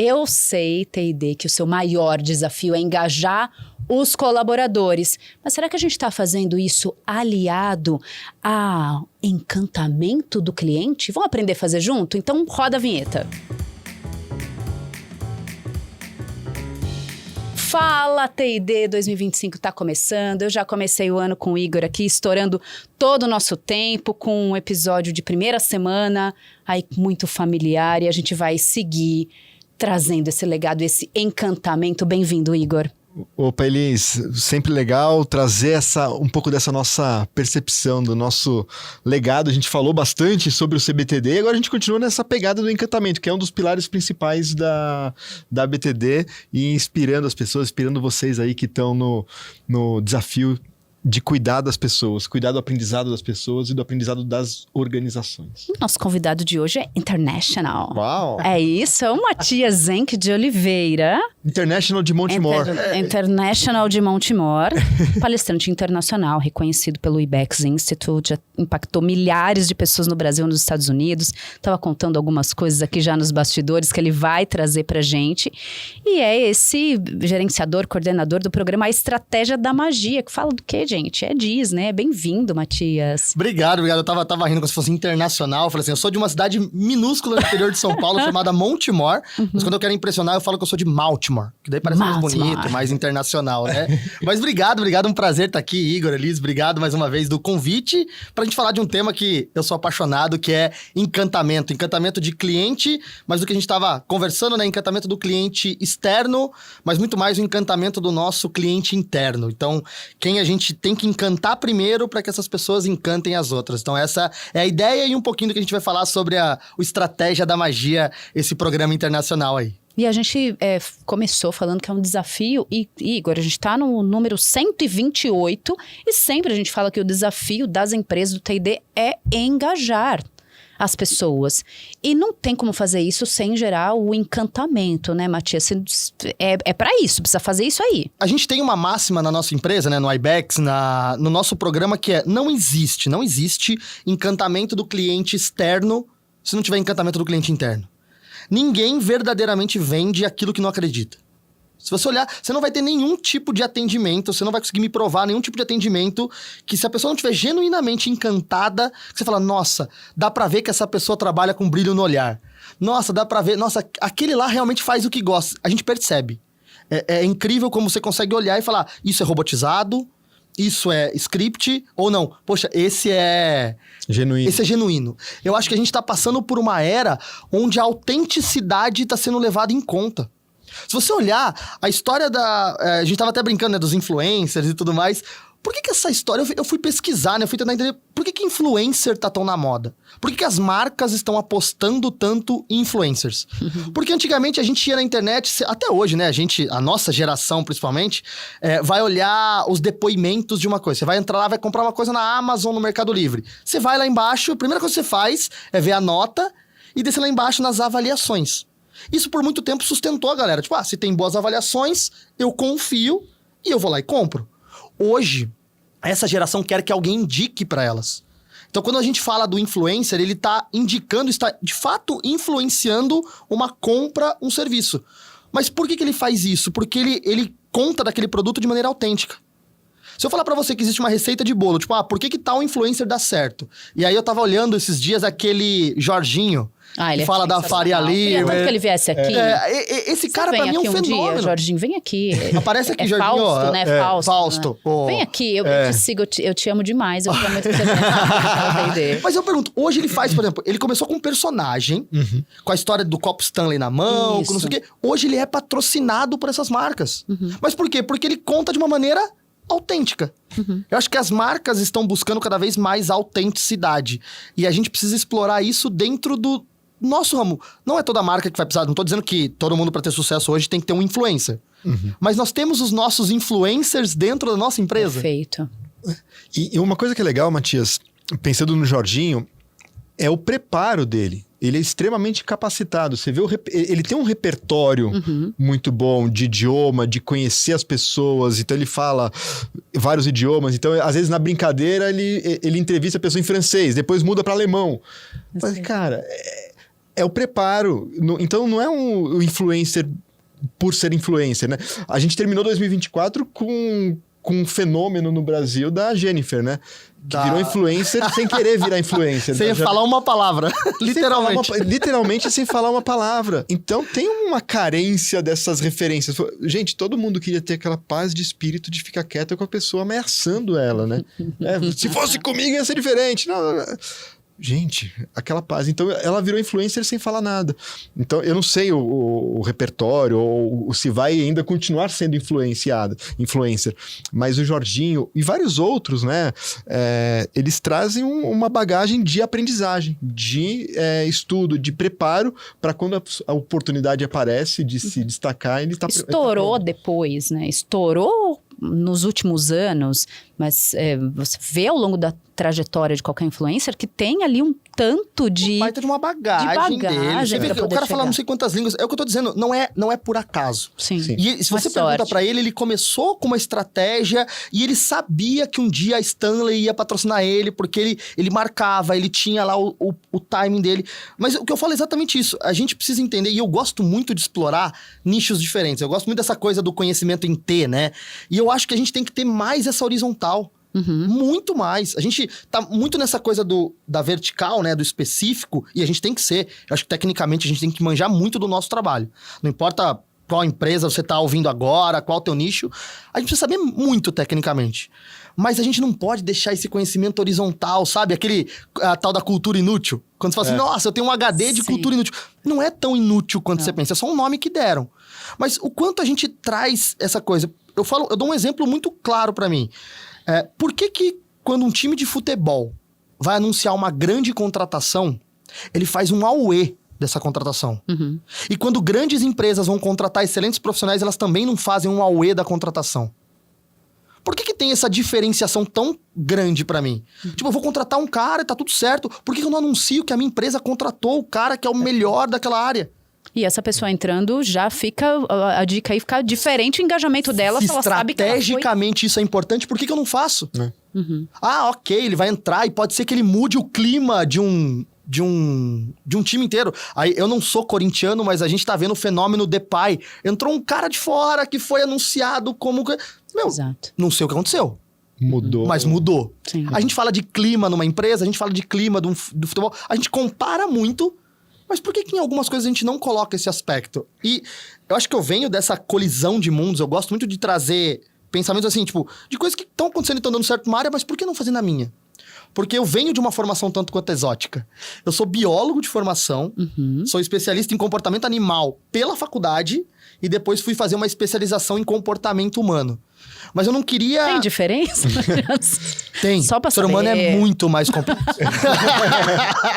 Eu sei, T&D, que o seu maior desafio é engajar os colaboradores. Mas será que a gente está fazendo isso aliado ao encantamento do cliente? Vamos aprender a fazer junto? Então roda a vinheta. Fala, T&D 2025 está começando. Eu já comecei o ano com o Igor aqui, estourando todo o nosso tempo com um episódio de primeira semana, aí muito familiar, e a gente vai seguir trazendo esse legado, esse encantamento. Bem-vindo, Igor. Opa, Elis, sempre legal trazer um pouco dessa nossa percepção, do nosso legado. A gente falou bastante sobre o CBTD e agora a gente continua nessa pegada do encantamento, que é um dos pilares principais da BTD, e inspirando as pessoas, inspirando vocês aí que estão no desafio de cuidar das pessoas, cuidar do aprendizado das pessoas e do aprendizado das organizações. Nosso convidado de hoje é international. Uau! É isso, é o Matias Zenck de Oliveira. International de Montemor. International de Montemor, palestrante internacional, reconhecido pelo IBEX Institute, já impactou milhares de pessoas no Brasil e nos Estados Unidos. Estava contando algumas coisas aqui já nos bastidores que ele vai trazer pra gente. E é esse gerenciador, coordenador do programa A Estratégia da Magia, que fala do quê, gente? É Disney. Bem-vindo, Matias. Obrigado. Eu tava rindo como se fosse internacional. Eu falei assim, eu sou de uma cidade minúscula no interior de São Paulo, chamada Montemor. Mas quando eu quero impressionar, eu falo que eu sou de Baltimore. Que daí parece mais bonito, mais internacional, né? Mas obrigado. Um prazer estar aqui, Igor, Elis. Obrigado mais uma vez do convite pra gente falar de um tema que eu sou apaixonado, que é encantamento. Encantamento de cliente, mas do que a gente tava conversando, né? Encantamento do cliente externo, mas muito mais o encantamento do nosso cliente interno. Então, quem a gente tem que encantar primeiro para que essas pessoas encantem as outras. Então, essa é a ideia e um pouquinho do que a gente vai falar sobre o Estratégia da Magia, esse programa internacional aí. E a gente começou falando que é um desafio, e Igor, a gente está no número 128, e sempre a gente fala que o desafio das empresas do T&D é engajar as pessoas. E não tem como fazer isso sem gerar o encantamento, né, Matias? É para isso, precisa fazer isso aí. A gente tem uma máxima na nossa empresa, né, no IBEX, no nosso programa, que é: não existe encantamento do cliente externo se não tiver encantamento do cliente interno. Ninguém verdadeiramente vende aquilo que não acredita. Se você olhar, você não vai ter nenhum tipo de atendimento, você não vai conseguir me provar nenhum tipo de atendimento que, se a pessoa não estiver genuinamente encantada, você fala, nossa, dá pra ver que essa pessoa trabalha com brilho no olhar. Nossa, dá pra ver, nossa, aquele lá realmente faz o que gosta. A gente percebe. É incrível como você consegue olhar e falar, isso é robotizado, isso é script, ou não. Poxa, esse é genuíno. Esse é genuíno. Eu acho que a gente tá passando por uma era onde a autenticidade tá sendo levada em conta. Se você olhar a história a gente tava até brincando, né, dos influencers e tudo mais. Por que essa história... Eu fui pesquisar, né? Eu fui tentar entender por que influencer tá tão na moda. Por que as marcas estão apostando tanto em influencers? Porque antigamente a gente ia na internet, até hoje, né? A nossa geração, principalmente, vai olhar os depoimentos de uma coisa. Você vai entrar lá, vai comprar uma coisa na Amazon, no Mercado Livre. Você vai lá embaixo, a primeira coisa que você faz é ver a nota e descer lá embaixo nas avaliações. Isso por muito tempo sustentou a galera. Tipo, se tem boas avaliações, eu confio e eu vou lá e compro. Hoje, essa geração quer que alguém indique para elas. Então, quando a gente fala do influencer, ele está indicando, está de fato influenciando uma compra, um serviço. Mas por que ele faz isso? Porque ele conta daquele produto de maneira autêntica. Se eu falar pra você que existe uma receita de bolo, tipo, por que tal influencer dá certo? E aí eu tava olhando esses dias aquele Jorginho, que fala da Faria Lima. Queria tanto que ele viesse aqui. Esse cara pra mim é um fenômeno. Dia, Jorginho, vem aqui. Aparece aqui, Jorginho. Fausto, né? Fausto. Né? Oh. Vem aqui, eu te sigo, eu te amo demais. Eu prometo que você vai entender. Mas eu pergunto, hoje ele faz, por exemplo, ele começou com um personagem, com a história do copo Stanley na mão, com não sei o quê. Hoje ele é patrocinado por essas marcas. Mas por quê? Porque ele conta de uma maneira autêntica. Eu acho que as marcas estão buscando cada vez mais autenticidade. E a gente precisa explorar isso dentro do nosso ramo. Não é toda marca que vai precisar... Não tô dizendo que todo mundo, para ter sucesso hoje, tem que ter um influencer. Mas nós temos os nossos influencers dentro da nossa empresa. Perfeito. E uma coisa que é legal, Matias, pensando no Jorginho, é o preparo dele. Ele é extremamente capacitado. Você vê, ele tem um repertório muito bom de idioma, de conhecer as pessoas. Então, ele fala vários idiomas. Então, às vezes, na brincadeira, ele entrevista a pessoa em francês. Depois muda para alemão. Mas, cara, É o preparo. Então não é o influencer por ser influencer, né? A gente terminou 2024 com um fenômeno no Brasil da Jennifer, né? Que virou influencer sem querer virar influencer. Sem falar uma palavra, literalmente. Literalmente sem falar uma palavra. Então tem uma carência dessas referências. Gente, todo mundo queria ter aquela paz de espírito de ficar quieto com a pessoa ameaçando ela, né? Se fosse comigo ia ser diferente. Não. Gente, aquela paz. Então, ela virou influencer sem falar nada. Então, eu não sei o repertório ou se vai ainda continuar sendo influencer. Mas o Jorginho e vários outros, né? Eles trazem uma bagagem de aprendizagem, de estudo, de preparo para quando a oportunidade aparece de se destacar, ele está... Estourou depois, né? Estourou nos últimos anos, mas você vê ao longo da trajetória de qualquer influencer que tem ali um tanto de... Baita de uma bagagem dele. Você vê que o cara fala não sei quantas línguas. É o que eu tô dizendo, não é por acaso. Sim. E se você pergunta pra ele começou com uma estratégia e ele sabia que um dia a Stanley ia patrocinar ele, porque ele marcava, ele tinha lá o timing dele. Mas o que eu falo é exatamente isso. A gente precisa entender, e eu gosto muito de explorar nichos diferentes. Eu gosto muito dessa coisa do conhecimento em T, né? E eu acho que a gente tem que ter mais essa horizontal. Muito mais. A gente tá muito nessa coisa da vertical, né? Do específico, e a gente tem que ser. Eu acho que tecnicamente a gente tem que manjar muito do nosso trabalho. Não importa qual empresa você tá ouvindo agora, qual o teu nicho, a gente precisa saber muito tecnicamente. Mas a gente não pode deixar esse conhecimento horizontal, sabe? A tal da cultura inútil. Quando você fala assim, nossa, eu tenho um HD de cultura inútil. Não é tão inútil quanto você pensa, é só um nome que deram. Mas o quanto a gente traz essa coisa... Eu dou um exemplo muito claro pra mim. Por que quando um time de futebol vai anunciar uma grande contratação, ele faz um auê dessa contratação? E quando grandes empresas vão contratar excelentes profissionais, elas também não fazem um auê da contratação? Por que tem essa diferenciação tão grande pra mim? Tipo, eu vou contratar um cara e tá tudo certo. Por que eu não anuncio que a minha empresa contratou o cara que é o melhor daquela área? E essa pessoa entrando, já fica... A dica aí fica diferente o engajamento dela, se ela sabe que ela foi... Estrategicamente isso é importante, por que eu não faço? Ok, ele vai entrar e pode ser que ele mude o clima de um time inteiro. Aí, eu não sou corintiano, mas a gente tá vendo o fenômeno Depay. Entrou um cara de fora que foi anunciado como... Exato. Não sei o que aconteceu. Mudou. Mas mudou. Sim. A gente fala de clima numa empresa, a gente fala de clima do futebol. A gente compara muito, mas por que em algumas coisas a gente não coloca esse aspecto? E eu acho que eu venho dessa colisão de mundos. Eu gosto muito de trazer pensamentos assim, tipo, de coisas que estão acontecendo e estão dando certo numa área, mas por que não fazer na minha? Porque eu venho de uma formação tanto quanto exótica. Eu sou biólogo de formação, sou especialista em comportamento animal pela faculdade e depois fui fazer uma especialização em comportamento humano. Mas eu não queria... Tem diferença? Tem. Só pra o ser humano é muito mais complexo.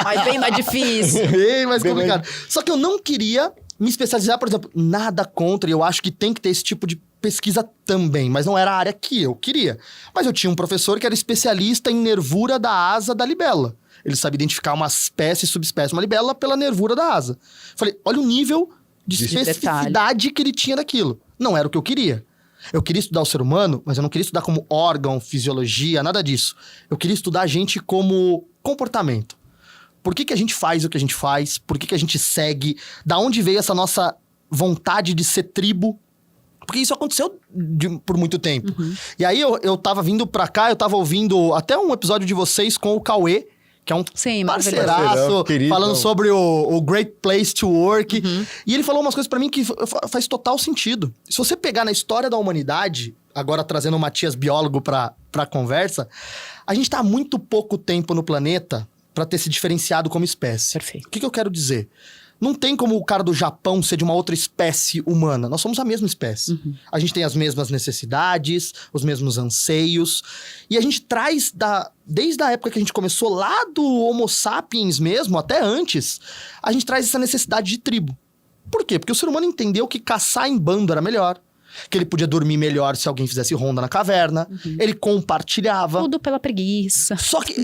Mas bem mais difícil. Bem mais complicado. Só que eu não queria me especializar, por exemplo, nada contra, e eu acho que tem que ter esse tipo de pesquisa também, mas não era a área que eu queria. Mas eu tinha um professor que era especialista em nervura da asa da libela. Ele sabia identificar uma espécie e subespécie de uma libela pela nervura da asa. Falei, olha o nível de especificidade que ele tinha daquilo. Não era o que eu queria. Eu queria estudar o ser humano, mas eu não queria estudar como órgão, fisiologia, nada disso. Eu queria estudar a gente como comportamento. Por que a gente faz o que a gente faz? Por que a gente segue? Da onde veio essa nossa vontade de ser tribo? Porque isso aconteceu por muito tempo. E aí eu tava vindo pra cá, eu tava ouvindo até um episódio de vocês com o Cauê, que é um parceiraço, falando sobre o Great Place to Work. E ele falou umas coisas pra mim que faz total sentido. Se você pegar na história da humanidade, agora trazendo o Matias, biólogo, pra conversa, a gente tá há muito pouco tempo no planeta pra ter se diferenciado como espécie. Perfeito. O que eu quero dizer? Não tem como o cara do Japão ser de uma outra espécie humana. Nós somos a mesma espécie. A gente tem as mesmas necessidades, os mesmos anseios. E a gente traz, desde a época que a gente começou, lá do Homo sapiens mesmo, até antes, a gente traz essa necessidade de tribo. Por quê? Porque o ser humano entendeu que caçar em bando era melhor. Que ele podia dormir melhor se alguém fizesse ronda na caverna. Ele compartilhava. Tudo pela preguiça. Só que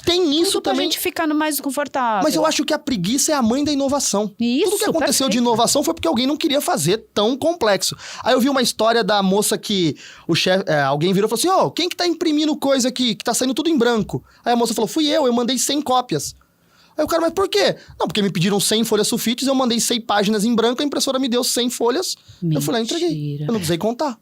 tem isso tudo também. Pra gente ficar no mais confortável. Mas eu acho que a preguiça é a mãe da inovação. Isso, tudo que aconteceu de inovação foi porque alguém não queria fazer tão complexo. Aí eu vi uma história da moça que o chefe... alguém virou e falou assim, quem que tá imprimindo coisa aqui? Que tá saindo tudo em branco. Aí a moça falou, fui eu mandei 100 cópias. Aí o cara, mas por quê? Não, porque me pediram 100 folhas sulfites, eu mandei 100 páginas em branco, a impressora me deu 100 folhas. Mentira. Eu fui lá e entreguei. Eu não precisei contar.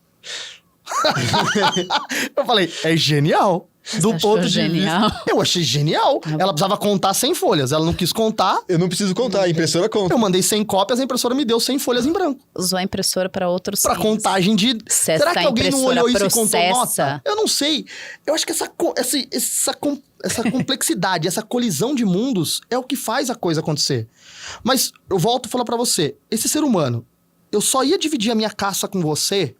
Eu falei, é genial. Do achou ponto de genial? vista. Eu achei genial. Ela precisava contar 100 folhas. Ela não quis contar. Eu não preciso contar, a impressora conta. Eu mandei 100 cópias, a impressora me deu 100 folhas em branco. Usou a impressora para outros Pra fins. contagem de... Se Será essa que alguém não impressora olhou isso e contou processa? nota? Eu não sei. Eu acho que essa complexidade, essa colisão de mundos é o que faz a coisa acontecer. Mas eu volto a falar pra você. Esse ser humano, eu só ia dividir a minha caça com você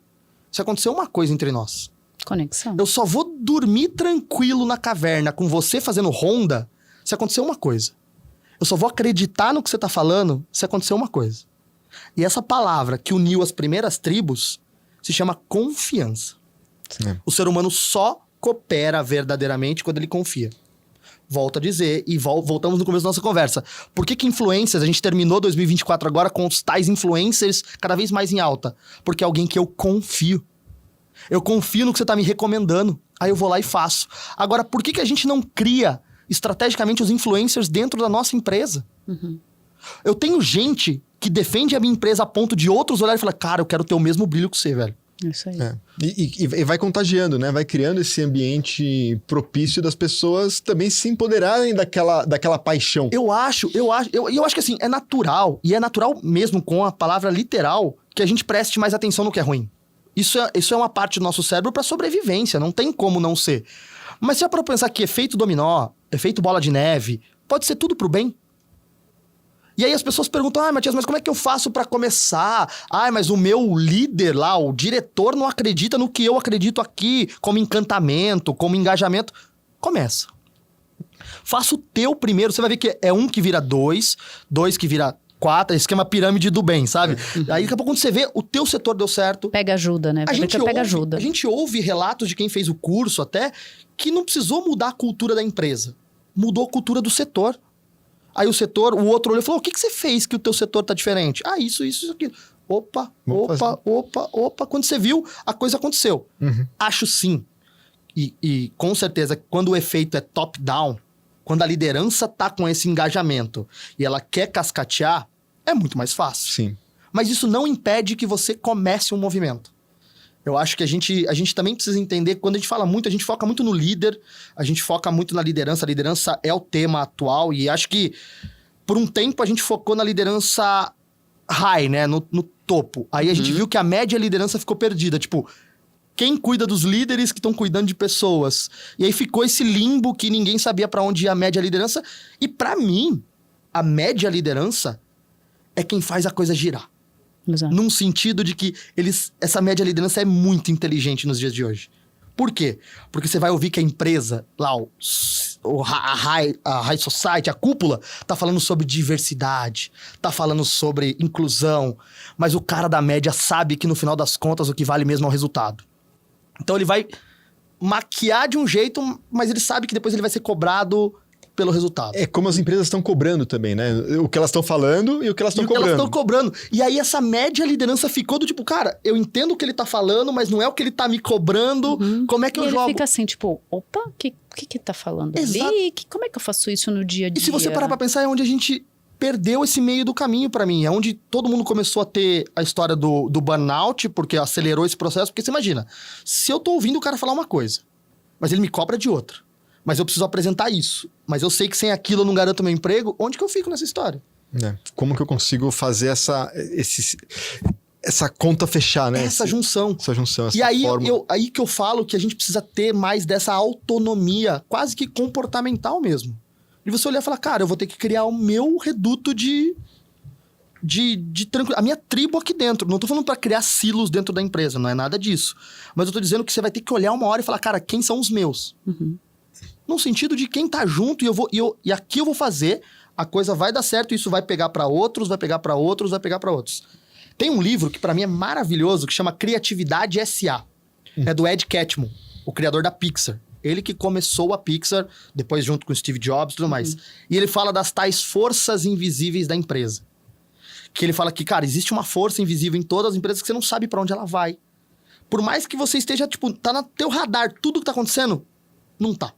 se acontecer uma coisa entre nós. Conexão. Eu só vou dormir tranquilo na caverna com você fazendo ronda se acontecer uma coisa. Eu só vou acreditar no que você tá falando se acontecer uma coisa. E essa palavra que uniu as primeiras tribos se chama confiança. É. O ser humano só coopera verdadeiramente quando ele confia. Volto a dizer, e voltamos no começo da nossa conversa. Por que influencers, a gente terminou 2024 agora com os tais influencers cada vez mais em alta? Porque é alguém que eu confio. Eu confio no que você tá me recomendando. Aí eu vou lá e faço. Agora, por que a gente não cria estrategicamente os influencers dentro da nossa empresa? Eu tenho gente que defende a minha empresa a ponto de outros olharem e falar, cara, eu quero ter o mesmo brilho que você, velho. Isso aí. É. E vai contagiando, né? Vai criando esse ambiente propício das pessoas também se empoderarem daquela paixão. Eu acho que assim, é natural, e é natural mesmo com a palavra literal, que a gente preste mais atenção no que é ruim. Isso é uma parte do nosso cérebro para sobrevivência, não tem como não ser. Mas se é para pensar que efeito dominó, efeito bola de neve, pode ser tudo pro bem. E aí as pessoas perguntam, Matias, mas como é que eu faço para começar? Mas o meu líder lá, o diretor não acredita no que eu acredito aqui, como encantamento, como engajamento. Começa. Faça o teu primeiro, você vai ver que é 1 que vira 2, 2 que vira 4, esquema pirâmide do bem, sabe? Aí daqui a pouco quando você vê, o teu setor deu certo. Pega ajuda, né? A gente Pega ajuda. A gente ouve relatos de quem fez o curso até, que não precisou mudar a cultura da empresa. Mudou a cultura do setor. Aí o setor, o outro olhou e falou, o que você fez que o teu setor tá diferente? Isso, aquilo. Opa. Quando você viu, a coisa aconteceu. Acho sim. E com certeza, quando o efeito é top-down, quando a liderança tá com esse engajamento e ela quer cascatear, é muito mais fácil. Sim. Mas isso não impede que você comece um movimento. Eu acho que a gente também precisa entender, quando a gente fala muito, a gente foca muito no líder, a gente foca muito na liderança. A liderança é o tema atual e acho que por um tempo a gente focou na liderança high, né? No topo. Aí a gente viu que a média liderança ficou perdida. Tipo, quem cuida dos líderes que estão cuidando de pessoas? E aí ficou esse limbo que ninguém sabia pra onde ia a média liderança. E pra mim, a média liderança é quem faz a coisa girar. Exato. Num sentido de que essa média liderança é muito inteligente nos dias de hoje. Por quê? Porque você vai ouvir que a empresa, lá, a high society, a cúpula, tá falando sobre diversidade, tá falando sobre inclusão, mas o cara da média sabe que no final das contas o que vale mesmo é o resultado. Então ele vai maquiar de um jeito, mas ele sabe que depois ele vai ser cobrado pelo resultado. É como as empresas estão cobrando também, né? O que elas estão falando e o que elas estão cobrando. Elas estão cobrando. E aí essa média liderança ficou do tipo, cara, eu entendo o que ele tá falando, mas não é o que ele tá me cobrando. Como é que eu ele jogo? Fica assim, tipo, opa, o que tá falando Exato. ali? Como é que eu faço isso no dia a dia? E se você parar pra pensar, é onde a gente perdeu esse meio do caminho pra mim. É onde todo mundo começou a ter a história do burnout, porque acelerou esse processo. Porque você imagina, se eu tô ouvindo o cara falar uma coisa, mas ele me cobra de outra. Mas eu preciso apresentar isso. Mas eu sei que sem aquilo eu não garanto meu emprego. Onde que eu fico nessa história? Como que eu consigo fazer essa conta fechar, né? Essa junção. Essa junção, essa E aí, forma. aí que eu falo que a gente precisa ter mais dessa autonomia, quase que comportamental mesmo. E você olhar e falar, cara, eu vou ter que criar o meu reduto de tranquilo. A minha tribo aqui dentro. Não tô falando pra criar silos dentro da empresa, não é nada disso. Mas eu tô dizendo que você vai ter que olhar uma hora e falar, cara, quem são os meus? No sentido de quem tá junto e aqui eu vou fazer, a coisa vai dar certo, isso vai pegar pra outros, vai pegar pra outros, vai pegar pra outros. Tem um livro que pra mim é maravilhoso, que chama Criatividade S.A. É do Ed Catmull, o criador da Pixar. Ele que começou a Pixar, depois junto com o Steve Jobs e tudo mais. E ele fala das tais forças invisíveis da empresa. Que ele fala que, cara, existe uma força invisível em todas as empresas que você não sabe pra onde ela vai. Por mais que você esteja, tipo, tá no teu radar, tudo que tá acontecendo, não tá.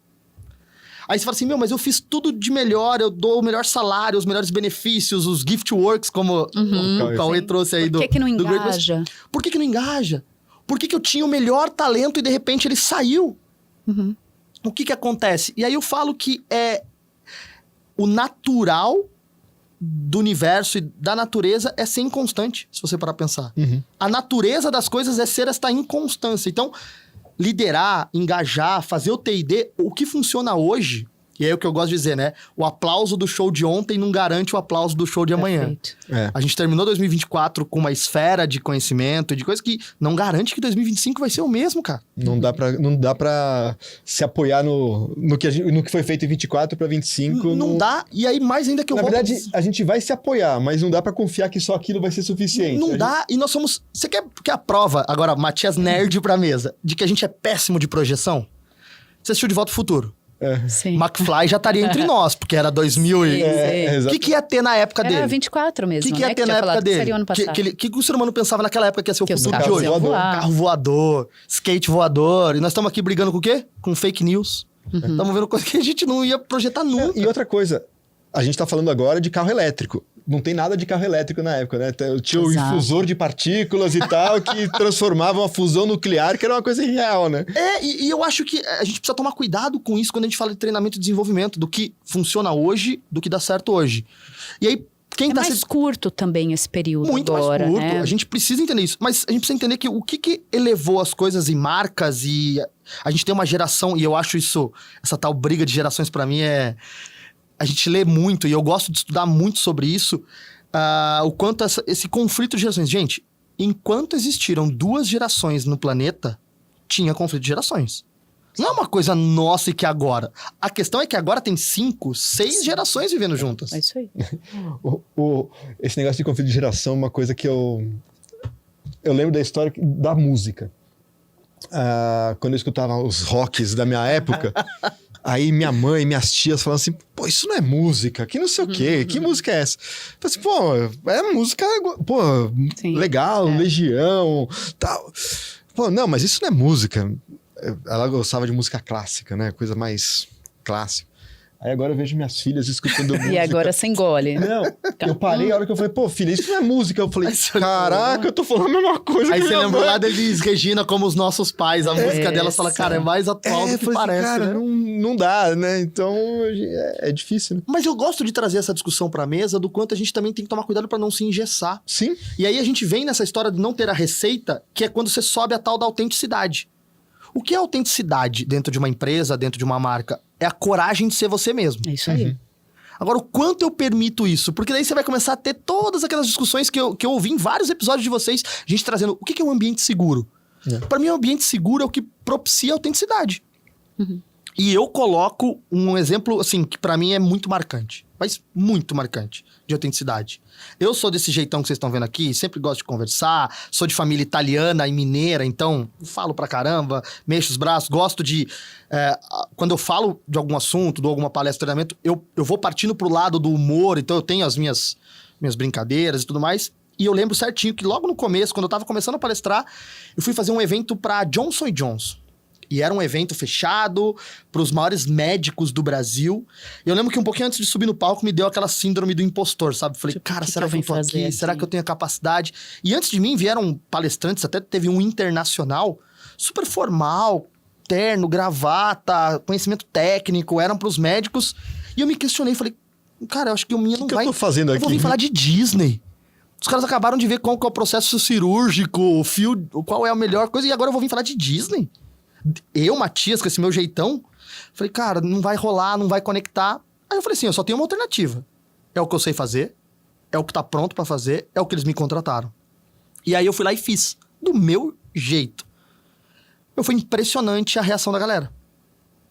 Aí você fala assim, mas eu fiz tudo de melhor, eu dou o melhor salário, os melhores benefícios, os gift works, como o Cauê trouxe aí do... Por que não do Great engaja? Place. Por que não engaja? Por que eu tinha o melhor talento e de repente ele saiu? O que acontece? E aí eu falo que é o natural do universo e da natureza é ser inconstante, se você parar pra pensar. A natureza das coisas é ser esta inconstância. Então, liderar, engajar, fazer o T&D, o que funciona hoje, e é o que eu gosto de dizer, né? O aplauso do show de ontem não garante o aplauso do show de amanhã. A gente terminou 2024 com uma esfera de conhecimento, de coisa que não garante que 2025 vai ser o mesmo, cara. Não dá pra se apoiar no que foi feito em 24 para 25. Não dá, e aí mais ainda que eu Na verdade, a gente vai se apoiar, mas não dá pra confiar que só aquilo vai ser suficiente. Não dá, e nós somos... Você quer a prova, agora, Matias nerd pra mesa, de que a gente é péssimo de projeção? Você assistiu De Volta ao Futuro? Sim. McFly já estaria entre nós, porque era 2000 e... O que ia ter na época dele? Era 24 mesmo, O que ia ter na época dele? O que o ser humano pensava naquela época que ia ser o futuro de hoje? Carro voador, skate voador. E nós estamos aqui brigando com o quê? Com fake news. Estamos vendo coisa que a gente não ia projetar nunca. E outra coisa, a gente tá falando agora de carro elétrico. Não tem nada de carro elétrico na época, né? Tinha o infusor de partículas e tal, que transformavam a fusão nuclear, que era uma coisa irreal, né? E eu acho que a gente precisa tomar cuidado com isso quando a gente fala de treinamento e desenvolvimento, do que funciona hoje, do que dá certo hoje. E aí, quem tá mais curto também esse período muito agora, mais curto. né? A gente precisa entender isso. Mas a gente precisa entender que o que elevou as coisas em marcas e... A gente tem uma geração, e eu acho isso... Essa tal briga de gerações pra mim é... A gente lê muito, e eu gosto de estudar muito sobre isso, o quanto esse conflito de gerações. Gente, enquanto existiram 2 gerações no planeta, tinha conflito de gerações. Não é uma coisa nossa e que agora. A questão é que agora tem 5, 6 gerações vivendo juntas. É isso aí. Esse negócio de conflito de geração é uma coisa que eu lembro da história da música. Quando eu escutava os rocks da minha época... Aí minha mãe e minhas tias falavam assim, pô, isso não é música, que não sei o quê, que música é essa? Eu falei assim, pô, é música, pô, sim, legal, Legião, tal. Pô, não, mas isso não é música. Ela gostava de música clássica, né, coisa mais clássica. Aí agora eu vejo minhas filhas escutando música. E agora você engole. Não, eu parei a hora que eu falei, pô, filha, isso não é música. Eu falei, caraca, eu tô falando a mesma coisa. Aí você lembrou lá da Elis Regina como os nossos pais. A música dela, você fala, cara, é mais atual do que parece. Cara, né? não dá, né? Então é difícil, né? Mas eu gosto de trazer essa discussão pra mesa do quanto a gente também tem que tomar cuidado pra não se engessar. Sim. E aí a gente vem nessa história de não ter a receita, que é quando você sobe a tal da autenticidade. O que é autenticidade dentro de uma empresa, dentro de uma marca? É a coragem de ser você mesmo. É isso aí. Agora, o quanto eu permito isso? Porque daí você vai começar a ter todas aquelas discussões que eu ouvi em vários episódios de vocês, a gente trazendo o que é um ambiente seguro. Para mim, um ambiente seguro é o que propicia a autenticidade. E eu coloco um exemplo, assim, que para mim é muito marcante. Mas muito marcante de autenticidade. Eu sou desse jeitão que vocês estão vendo aqui, sempre gosto de conversar, sou de família italiana e mineira, então falo pra caramba, mexo os braços, gosto de... quando eu falo de algum assunto, dou alguma palestra, treinamento, eu vou partindo pro lado do humor, então eu tenho as minhas brincadeiras e tudo mais. E eu lembro certinho que logo no começo, quando eu tava começando a palestrar, eu fui fazer um evento pra Johnson & Johnson. E era um evento fechado para os maiores médicos do Brasil. E eu lembro que um pouquinho antes de subir no palco, me deu aquela síndrome do impostor, sabe? Falei, cara, será que eu tô aqui? Será que eu tenho a capacidade? E antes de mim vieram palestrantes, até teve um internacional, super formal, terno, gravata, conhecimento técnico, eram para os médicos. E eu me questionei, falei, cara, eu acho que o minha não vai... O que eu tô fazendo aqui? Eu vou vir falar de Disney. Os caras acabaram de ver qual que é o processo cirúrgico, o fio, qual é a melhor coisa, e agora eu vou vir falar de Disney? Eu, Matias, com esse meu jeitão, falei, cara, não vai rolar, não vai conectar. Aí eu falei assim, eu só tenho uma alternativa. É o que eu sei fazer, é o que tá pronto pra fazer, é o que eles me contrataram. E aí eu fui lá e fiz, do meu jeito. Foi impressionante a reação da galera.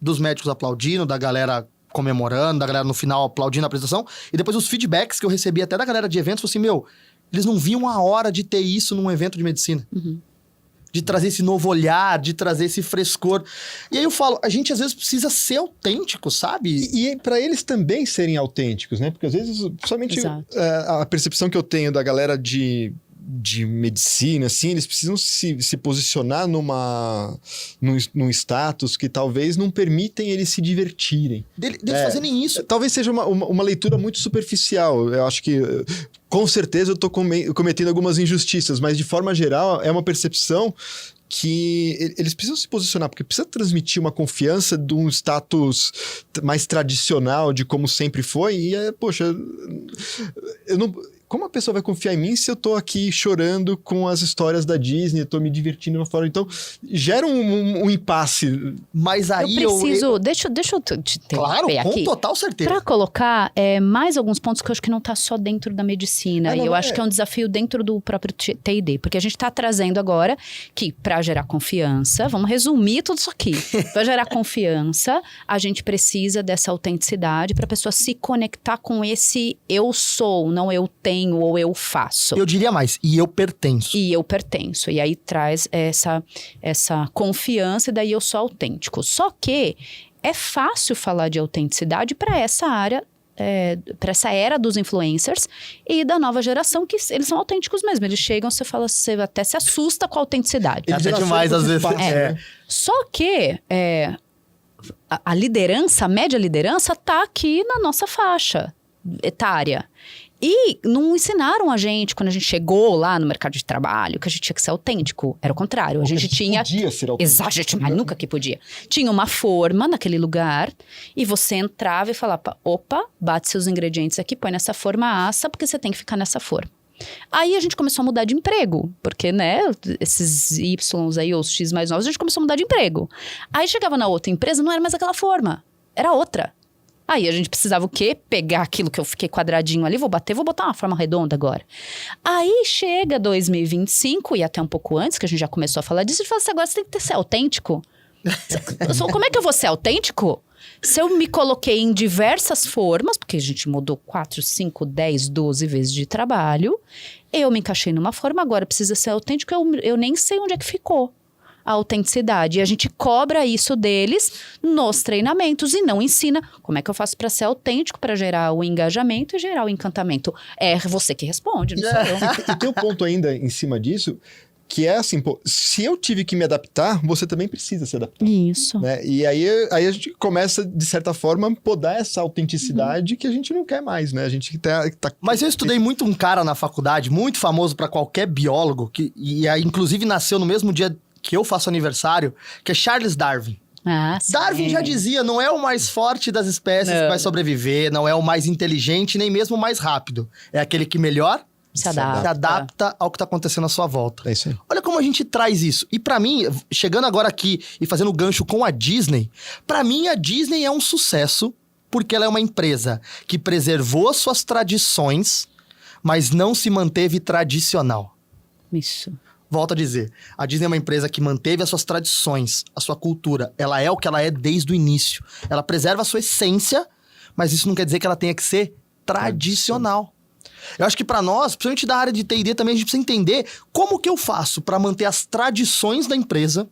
Dos médicos aplaudindo, da galera comemorando, da galera no final aplaudindo a apresentação. E depois os feedbacks que eu recebi até da galera de eventos, falei assim, eles não viam a hora de ter isso num evento de medicina. De trazer esse novo olhar, de trazer esse frescor. E aí eu falo, a gente às vezes precisa ser autêntico, sabe? E para eles também serem autênticos, né? Porque às vezes, somente a percepção que eu tenho da galera de de medicina, assim, eles precisam se posicionar num status que talvez não permitem eles se divertirem. Deles fazerem isso. Talvez seja uma leitura muito superficial. Eu acho que, com certeza, eu estou cometendo algumas injustiças, mas, de forma geral, é uma percepção que eles precisam se posicionar, porque precisa transmitir uma confiança de um status mais tradicional, de como sempre foi, e, poxa, eu não... Como a pessoa vai confiar em mim se eu tô aqui chorando com as histórias da Disney, eu tô me divertindo de uma forma... Então, gera um impasse. Mas aí eu preciso... Deixa eu te claro, aqui. com total certeza. Para colocar mais alguns pontos que eu acho que não tá só dentro da medicina. E eu acho que é um desafio dentro do próprio T&D. Porque a gente tá trazendo agora que para gerar confiança... Vamos resumir tudo isso aqui. Para gerar confiança, a gente precisa dessa autenticidade para a pessoa se conectar com esse eu sou, não eu tenho ou eu faço. Eu diria mais, e eu pertenço. E eu pertenço. E aí traz essa confiança e daí eu sou autêntico. Só que é fácil falar de autenticidade para essa área, para essa era dos influencers e da nova geração, que eles são autênticos mesmo. Eles chegam, você fala, você até se assusta com a autenticidade. É até demais às vezes. Só que a liderança, a média liderança, tá aqui na nossa faixa etária. E não ensinaram a gente, quando a gente chegou lá no mercado de trabalho, que a gente tinha que ser autêntico. Era o contrário. A gente tinha... podia ser autêntico. Exato, mas nunca que podia. Tinha uma forma naquele lugar e você entrava e falava, opa, bate seus ingredientes aqui, põe nessa forma, assa, porque você tem que ficar nessa forma. Aí a gente começou a mudar de emprego, porque, né, esses Ys aí, os X mais novos, a gente começou a mudar de emprego. Aí chegava na outra empresa, não era mais aquela forma, era outra. Aí a gente precisava o quê? Pegar aquilo que eu fiquei quadradinho ali, vou botar uma forma redonda agora. Aí chega 2025 e até um pouco antes, que a gente já começou a falar disso, a gente fala assim, agora você tem que ser autêntico. Como é que eu vou ser autêntico? Se eu me coloquei em diversas formas, porque a gente mudou 4, 5, 10, 12 vezes de trabalho, eu me encaixei numa forma, agora precisa ser autêntico, eu nem sei onde é que ficou a autenticidade. E a gente cobra isso deles nos treinamentos e não ensina como é que eu faço para ser autêntico, para gerar o engajamento e gerar o encantamento. É você que responde, não sou eu. E tem um ponto ainda em cima disso, que é assim, pô, se eu tive que me adaptar, você também precisa se adaptar. Isso. Né? E aí a gente começa, de certa forma, podar essa autenticidade que a gente não quer mais, né? A gente tá... Mas eu estudei muito um cara na faculdade, muito famoso para qualquer biólogo, inclusive nasceu no mesmo dia que eu faço aniversário, que é Charles Darwin. Darwin já dizia, não é o mais forte das espécies que vai sobreviver, não é o mais inteligente, nem mesmo o mais rápido. É aquele que melhor se adapta ao que tá acontecendo à sua volta. É isso aí. Olha como a gente traz isso. E pra mim, chegando agora aqui e fazendo gancho com a Disney, pra mim a Disney é um sucesso porque ela é uma empresa que preservou suas tradições, mas não se manteve tradicional. Isso. Volto a dizer, a Disney é uma empresa que manteve as suas tradições, a sua cultura. Ela é o que ela é desde o início. Ela preserva a sua essência, mas isso não quer dizer que ela tenha que ser tradicional. Eu acho que para nós, principalmente da área de T&D também, a gente precisa entender como que eu faço para manter as tradições da empresa.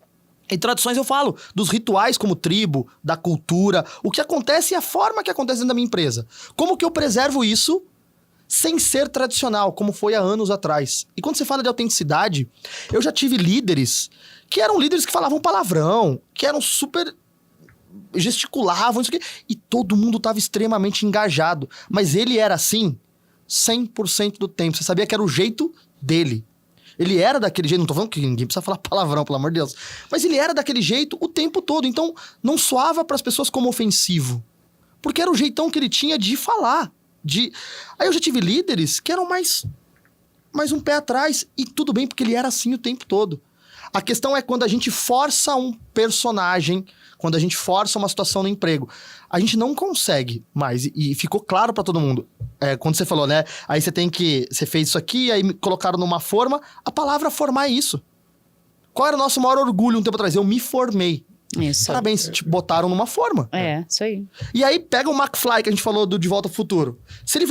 E tradições eu falo dos rituais como tribo, da cultura, o que acontece e a forma que acontece dentro da minha empresa. Como que eu preservo isso sem ser tradicional, como foi há anos atrás. E quando você fala de autenticidade, eu já tive líderes que eram líderes que falavam palavrão, que eram super... gesticulavam, isso aqui, e todo mundo estava extremamente engajado. Mas ele era assim 100% do tempo. Você sabia que era o jeito dele. Ele era daquele jeito, não tô falando que ninguém precisa falar palavrão, pelo amor de Deus. Mas ele era daquele jeito o tempo todo. Então, não soava para as pessoas como ofensivo. Porque era o jeitão que ele tinha de falar. Aí eu já tive líderes que eram mais um pé atrás. E tudo bem, porque ele era assim o tempo todo. A questão é quando a gente força um personagem, quando a gente força uma situação no emprego. A gente não consegue mais. E ficou claro pra todo mundo. Quando você falou, né? Aí você fez isso aqui, aí me colocaram numa forma. A palavra formar é isso. Qual era o nosso maior orgulho um tempo atrás? Eu me formei. Isso. Parabéns, te botaram numa forma. Isso aí. E aí pega o McFly, que a gente falou do De Volta ao Futuro. Se ele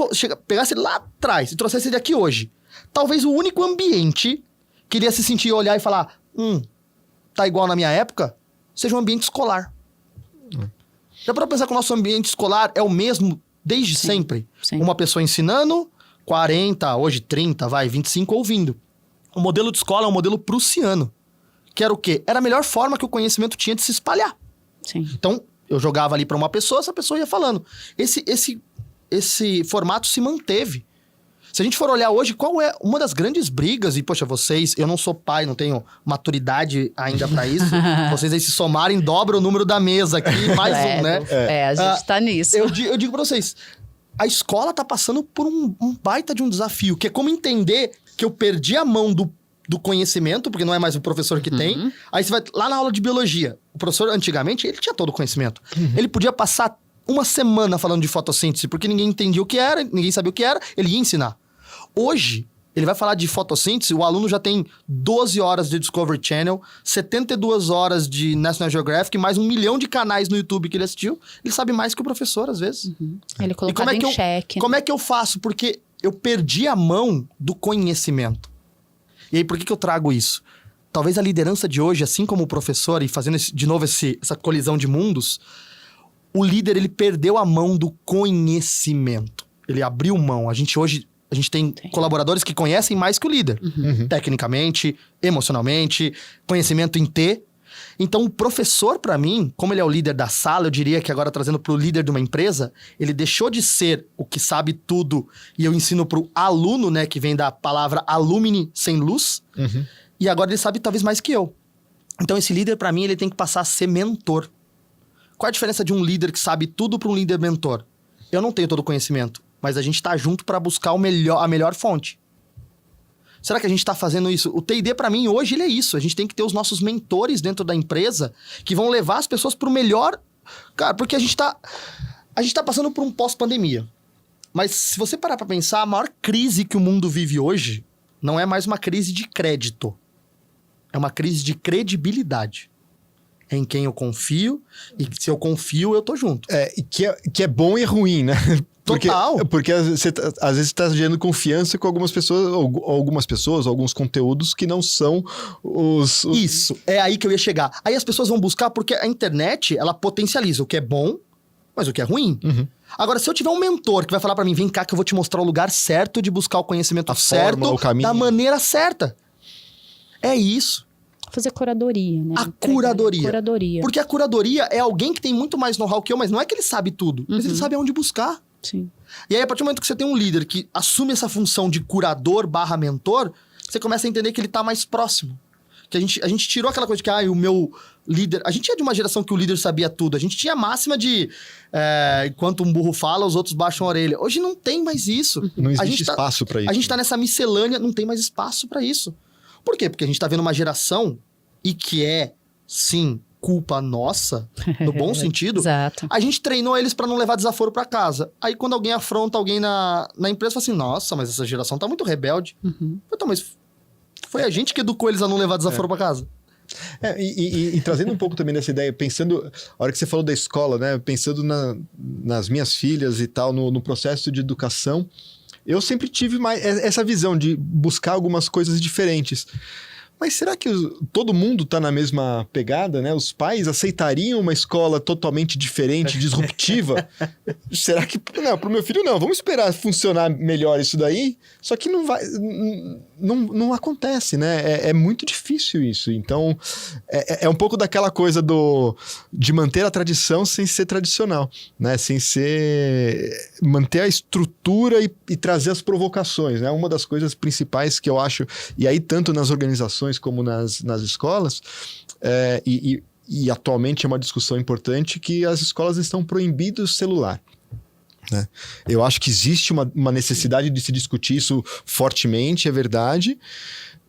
pegasse ele lá atrás e trouxesse ele aqui hoje, talvez o único ambiente que ele ia se sentir, olhar e falar, tá igual na minha época, seja um ambiente escolar. Já para pensar que o nosso ambiente escolar é o mesmo desde sempre? Sim. Uma pessoa ensinando, 40, hoje 30, 25 ouvindo. O modelo de escola é um modelo prussiano. Que era o quê? Era a melhor forma que o conhecimento tinha de se espalhar. Sim. Então, eu jogava ali para uma pessoa, essa pessoa ia falando. Esse formato se manteve. Se a gente for olhar hoje, qual é uma das grandes brigas, e poxa, vocês, eu não sou pai, não tenho maturidade ainda para isso, vocês aí se somarem, dobra o número da mesa aqui, mais um, né? A gente tá nisso. Eu digo para vocês, a escola tá passando por um baita de um desafio, que é como entender que eu perdi a mão do conhecimento, porque não é mais o professor que tem. Aí você vai lá na aula de biologia. O professor, antigamente, ele tinha todo o conhecimento. Ele podia passar uma semana falando de fotossíntese, porque ninguém entendia o que era, ninguém sabia o que era, ele ia ensinar. Hoje, ele vai falar de fotossíntese, o aluno já tem 12 horas de Discovery Channel, 72 horas de National Geographic, mais 1 milhão de canais no YouTube que ele assistiu. Ele sabe mais que o professor, às vezes. Ele colocado em xeque. Como é que eu faço? Porque eu perdi a mão do conhecimento. E aí, por que eu trago isso? Talvez a liderança de hoje, assim como o professor, e fazendo de novo essa colisão de mundos, o líder, ele perdeu a mão do conhecimento. Ele abriu mão. A gente tem colaboradores que conhecem mais que o líder. Tecnicamente, emocionalmente, conhecimento em T. Então, o professor, para mim, como ele é o líder da sala, eu diria que agora trazendo pro líder de uma empresa, ele deixou de ser o que sabe tudo e eu ensino pro aluno, né, que vem da palavra alumni, sem luz, e agora ele sabe talvez mais que eu. Então, esse líder, para mim, ele tem que passar a ser mentor. Qual é a diferença de um líder que sabe tudo para um líder mentor? Eu não tenho todo o conhecimento, mas a gente tá junto para buscar a melhor fonte. Será que a gente tá fazendo isso? O T&D, para mim, hoje, ele é isso. A gente tem que ter os nossos mentores dentro da empresa que vão levar as pessoas pro melhor... Cara, porque a gente tá passando por um pós-pandemia. Mas se você parar pra pensar, a maior crise que o mundo vive hoje não é mais uma crise de crédito. É uma crise de credibilidade. É em quem eu confio, e se eu confio, eu tô junto. E que é bom e ruim, né? Total. Porque às vezes você tá gerando confiança com algumas pessoas, alguns conteúdos que não são os... Isso, é aí que eu ia chegar. Aí as pessoas vão buscar, porque a internet, ela potencializa o que é bom, mas o que é ruim. Agora, se eu tiver um mentor que vai falar pra mim, vem cá que eu vou te mostrar o lugar certo de buscar o conhecimento certo, o caminho, da maneira certa. É isso. Fazer curadoria, né? Curadoria. Porque a curadoria é alguém que tem muito mais know-how que eu, mas não é que ele sabe tudo, mas ele sabe aonde buscar. Sim. E aí, a partir do momento que você tem um líder que assume essa função de curador/mentor, você começa a entender que ele tá mais próximo. Que a gente tirou aquela coisa de que, o meu líder... A gente é de uma geração que o líder sabia tudo. A gente tinha a máxima de... enquanto um burro fala, os outros baixam a orelha. Hoje não tem mais isso. Não existe espaço pra isso. A gente tá nessa miscelânea, não tem mais espaço pra isso. Por quê? Porque a gente tá vendo uma geração, e que é, sim, culpa nossa, no bom sentido. Exato. A gente treinou eles pra não levar desaforo pra casa. Aí quando alguém afronta alguém na empresa, fala assim, nossa, mas essa geração tá muito rebelde. Então, mas foi a gente que educou eles a não levar desaforo pra casa. E trazendo um pouco também dessa ideia, pensando, a hora que você falou da escola, né? Pensando nas minhas filhas e tal, no processo de educação, eu sempre tive mais essa visão de buscar algumas coisas diferentes. Mas será que todo mundo está na mesma pegada, né? Os pais aceitariam uma escola totalmente diferente, disruptiva? Será que... Não, pro meu filho não. Vamos esperar funcionar melhor isso daí. Só que não vai... Não acontece, né? É muito difícil isso. Então, é um pouco daquela coisa de manter a tradição sem ser tradicional, né? Sem ser... Manter a estrutura e trazer as provocações, né? Uma das coisas principais que eu acho... E aí, tanto nas organizações como nas escolas, e atualmente é uma discussão importante que as escolas estão proibindo o celular. Né? Eu acho que existe uma necessidade de se discutir isso fortemente, é verdade,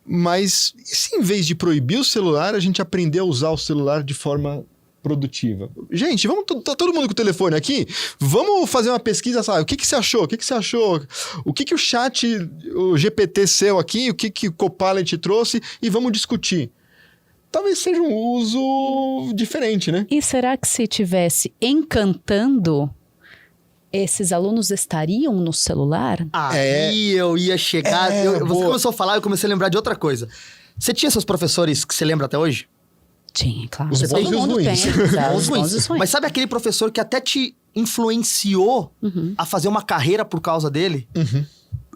mas e se em vez de proibir o celular, a gente aprender a usar o celular de forma produtiva? Gente, tá todo mundo com o telefone aqui? Vamos fazer uma pesquisa, sabe? O que você achou? O que você achou? O que o chat, o GPT seu aqui, o que o Copilot trouxe? E vamos discutir. Talvez seja um uso diferente, né? E será que se tivesse encantando, esses alunos estariam no celular? Aí eu ia chegar... Você começou a falar, eu comecei a lembrar de outra coisa. Você tinha seus professores que você lembra até hoje? Tinha, claro. Os bons e os ruins. Os ruins. Mas sabe aquele professor que até te influenciou a fazer uma carreira por causa dele?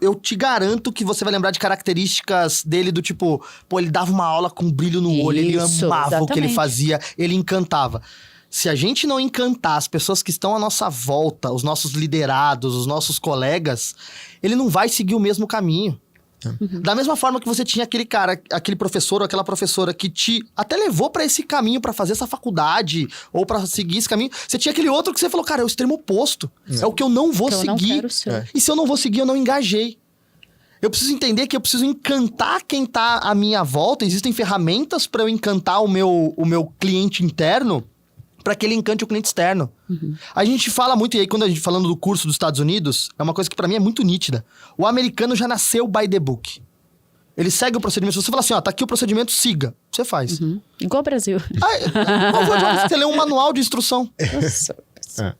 eu te garanto que você vai lembrar de características dele do tipo... Pô, ele dava uma aula com brilho no olho, ele amava o que ele fazia, ele encantava. Se a gente não encantar as pessoas que estão à nossa volta, os nossos liderados, os nossos colegas, ele não vai seguir o mesmo caminho. Da mesma forma que você tinha aquele cara, aquele professor ou aquela professora que te até levou pra esse caminho, pra fazer essa faculdade, ou pra seguir esse caminho, você tinha aquele outro que você falou, cara, é o extremo oposto. É o que eu não vou seguir. Eu não quero ser. E se eu não vou seguir, eu não engajei. Eu preciso entender que eu preciso encantar quem tá à minha volta. Existem ferramentas pra eu encantar o meu cliente interno, para que ele encante o cliente externo. A gente fala muito, e aí quando a gente falando do curso dos Estados Unidos, é uma coisa que para mim é muito nítida. O americano já nasceu by the book. Ele segue o procedimento. Se você falar assim, ó, tá aqui o procedimento, siga. Você faz. Igual o Brasil. Você lê um manual de instrução. Nossa.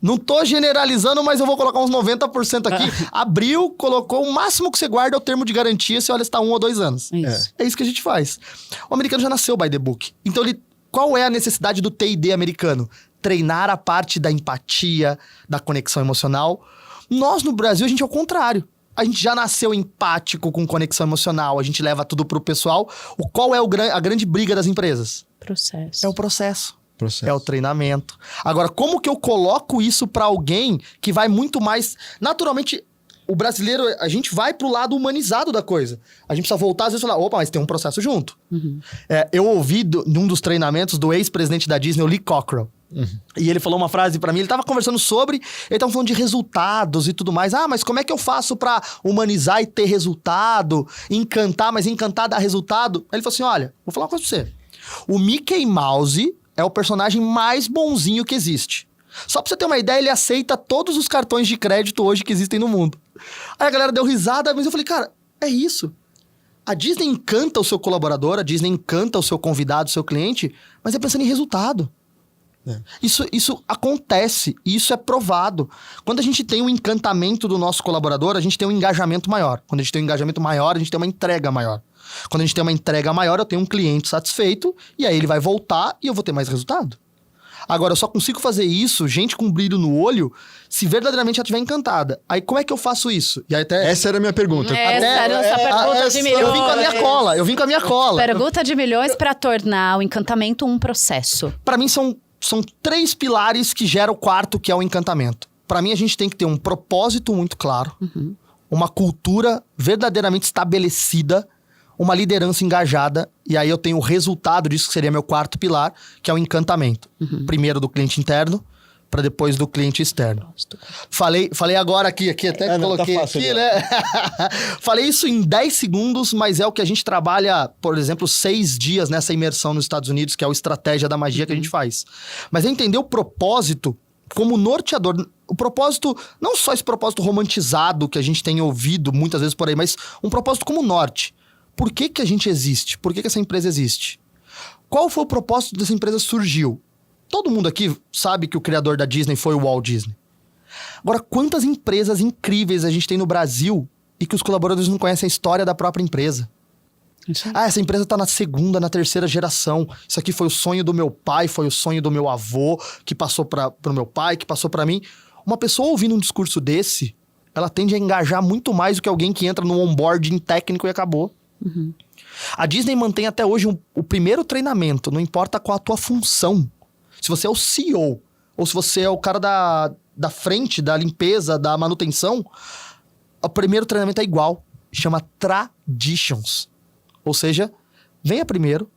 Não tô generalizando, mas eu vou colocar uns 90% aqui. Abriu, colocou, o máximo que você guarda é o termo de garantia, você olha se tá 1 ou 2 anos. Isso. É isso que a gente faz. O americano já nasceu by the book. Então qual é a necessidade do T&D americano? Treinar a parte da empatia, da conexão emocional. Nós, no Brasil, a gente é o contrário. A gente já nasceu empático com conexão emocional, a gente leva tudo pro pessoal. Qual é a grande briga das empresas? Processo. É o processo. É o treinamento. Agora, como que eu coloco isso pra alguém que vai muito mais... Naturalmente, o brasileiro, a gente vai pro lado humanizado da coisa. A gente precisa voltar, às vezes, e falar, opa, mas tem um processo junto. Eu ouvi num dos treinamentos do ex-presidente da Disney, o Lee Cockrell. E ele falou uma frase pra mim, ele tava conversando sobre, ele tava falando de resultados e tudo mais. Ah, mas como é que eu faço pra humanizar e ter resultado? Encantar, mas encantar dá resultado? Aí ele falou assim, olha, vou falar uma coisa pra você. O Mickey Mouse é o personagem mais bonzinho que existe. Só pra você ter uma ideia, ele aceita todos os cartões de crédito hoje que existem no mundo. Aí a galera deu risada, mas eu falei, cara, é isso. A Disney encanta o seu colaborador, a Disney encanta o seu convidado, o seu cliente, mas é pensando em resultado. Isso acontece, e isso é provado. Quando a gente tem um encantamento do nosso colaborador, a gente tem um engajamento maior. Quando a gente tem um engajamento maior, a gente tem uma entrega maior. Quando a gente tem uma entrega maior, eu tenho um cliente satisfeito, e aí ele vai voltar e eu vou ter mais resultado. Agora, eu só consigo fazer isso, gente com brilho no olho, se verdadeiramente ela estiver encantada. Aí, como é que eu faço isso? E aí até... Essa era a minha pergunta. Essa era a nossa pergunta de milhões. Eu vim com a minha cola. Pergunta de milhões para tornar o encantamento um processo. Pra mim, são 3 pilares que geram o quarto, que é o encantamento. Pra mim, a gente tem que ter um propósito muito claro, uma cultura verdadeiramente estabelecida, uma liderança engajada, e aí eu tenho o resultado disso, que seria meu quarto pilar, que é o encantamento. Primeiro do cliente interno, para depois do cliente externo. Falei agora aqui até coloquei tá fácil, aqui, né? Falei isso em 10 segundos, mas é o que a gente trabalha, por exemplo, 6 dias nessa imersão nos Estados Unidos, que é a estratégia da magia que a gente faz. Mas é entender o propósito como norteador. O propósito, não só esse propósito romantizado que a gente tem ouvido muitas vezes por aí, mas um propósito como norte. Por que a gente existe? Por que essa empresa existe? Qual foi o propósito dessa empresa surgiu? Todo mundo aqui sabe que o criador da Disney foi o Walt Disney. Agora, quantas empresas incríveis a gente tem no Brasil e que os colaboradores não conhecem a história da própria empresa? Essa empresa está na 2ª, na 3ª geração. Isso aqui foi o sonho do meu pai, foi o sonho do meu avô, que passou para o meu pai, que passou para mim. Uma pessoa ouvindo um discurso desse, ela tende a engajar muito mais do que alguém que entra no onboarding técnico e acabou. A Disney mantém até hoje o primeiro treinamento, não importa qual a tua função. Se você é o CEO, ou se você é o cara da frente, da limpeza, da manutenção, o primeiro treinamento é igual. Chama Traditions. Ou seja, venha primeiro,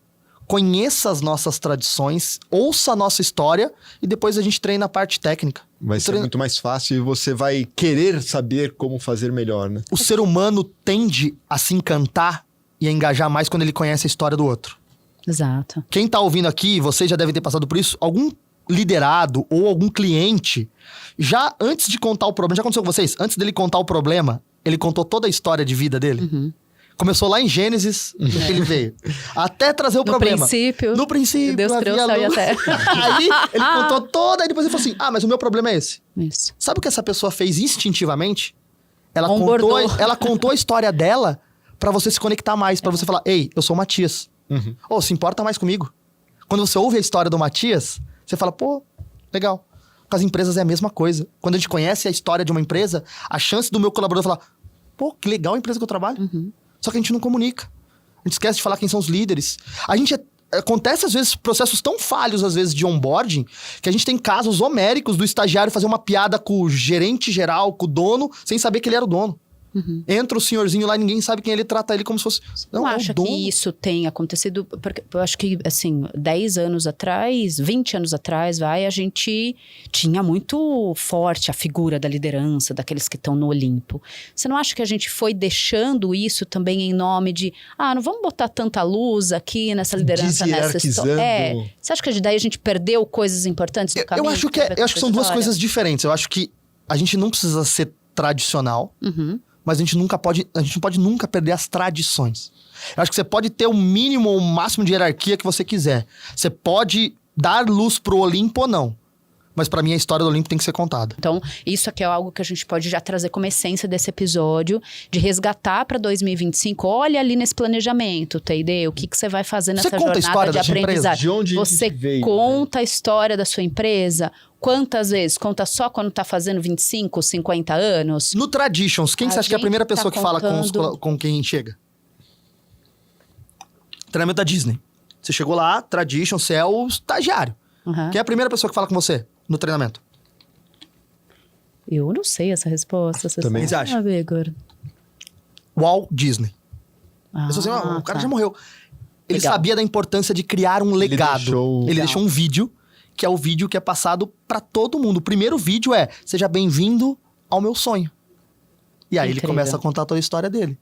conheça as nossas tradições, ouça a nossa história e depois a gente treina a parte técnica. Vai ser muito mais fácil e você vai querer saber como fazer melhor, né? O ser humano tende a se encantar e a engajar mais quando ele conhece a história do outro. Exato. Quem tá ouvindo aqui, vocês já devem ter passado por isso, algum liderado ou algum cliente, já antes de contar o problema, já aconteceu com vocês? Antes dele contar o problema, ele contou toda a história de vida dele? Começou lá em Gênesis, que ele veio. Até trazer o problema. No princípio. Deus criou o céu e a terra. Aí ele contou toda, aí depois ele falou assim, mas o meu problema é esse. Isso. Sabe o que essa pessoa fez instintivamente? Ela contou a história dela pra você se conectar mais, pra você falar, ei, eu sou o Matias. Se importa mais comigo. Quando você ouve a história do Matias, você fala, pô, legal. Com as empresas é a mesma coisa. Quando a gente conhece a história de uma empresa, a chance do meu colaborador falar, Pô, que legal a empresa que eu trabalho. Só que a gente não comunica. A gente esquece de falar quem são os líderes. Acontece, às vezes, processos tão falhos, às vezes, de onboarding, que a gente tem casos homéricos do estagiário fazer uma piada com o gerente geral, com o dono, sem saber que ele era o dono. Entra o senhorzinho lá e ninguém sabe quem ele, trata ele como se fosse... Não acha que isso tem acontecido? Porque eu acho que, assim, 10 anos atrás, 20 anos atrás, a gente tinha muito forte a figura da liderança, daqueles que estão no Olimpo. Você não acha que a gente foi deixando isso também em nome de, não vamos botar tanta luz aqui nessa liderança, nessa história? Você acha que daí a gente perdeu coisas importantes no caminho? Eu acho que são duas coisas diferentes. Eu acho que a gente não precisa ser tradicional, mas a gente não pode nunca perder as tradições. Eu acho que você pode ter o mínimo ou o máximo de hierarquia que você quiser. Você pode dar luz pro Olimpo ou não. Mas pra mim a história do Olimpo tem que ser contada. Então, isso aqui é algo que a gente pode já trazer como essência desse episódio, de resgatar para 2025. Olha ali nesse planejamento, TD, o que você vai fazer nessa jornada de aprendizagem. De onde você veio, conta a história da sua empresa. Quantas vezes? Conta só quando tá fazendo 25, 50 anos? No Traditions, quem você acha que é a primeira pessoa que fala com quem chega? Treinamento da Disney. Você chegou lá, Traditions, você é o estagiário. Quem é a primeira pessoa que fala com você no treinamento? Eu não sei essa resposta. Você também sabe, acha? Igor? Walt Disney. O cara já morreu. Ele sabia da importância de criar um legado. Ele deixou um vídeo, que é o vídeo que é passado pra todo mundo. O primeiro vídeo é, seja bem-vindo ao meu sonho. E aí ele começa a contar toda a história dele.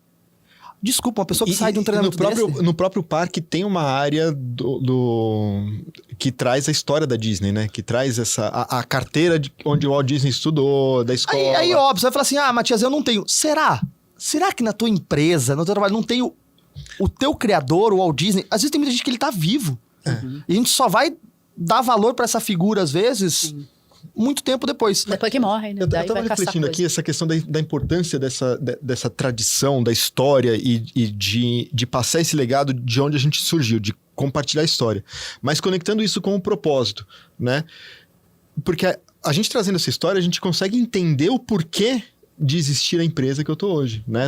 Desculpa, uma pessoa que sai de um treinamento no próprio parque tem uma área que traz a história da Disney, né? Que traz a carteira onde o Walt Disney estudou, da escola. Aí óbvio, você vai falar assim, Matias, eu não tenho. Será que na tua empresa, no teu trabalho, não tem o teu criador, o Walt Disney? Às vezes tem muita gente que ele tá vivo. E a gente só vai dar valor pra essa figura, às vezes... muito tempo depois. Depois que morre, né? Eu tava refletindo aqui essa questão da importância dessa tradição, da história e de passar esse legado de onde a gente surgiu, de compartilhar a história. Mas conectando isso com o propósito, né? Porque a gente trazendo essa história, a gente consegue entender o porquê de existir a empresa que eu tô hoje, né?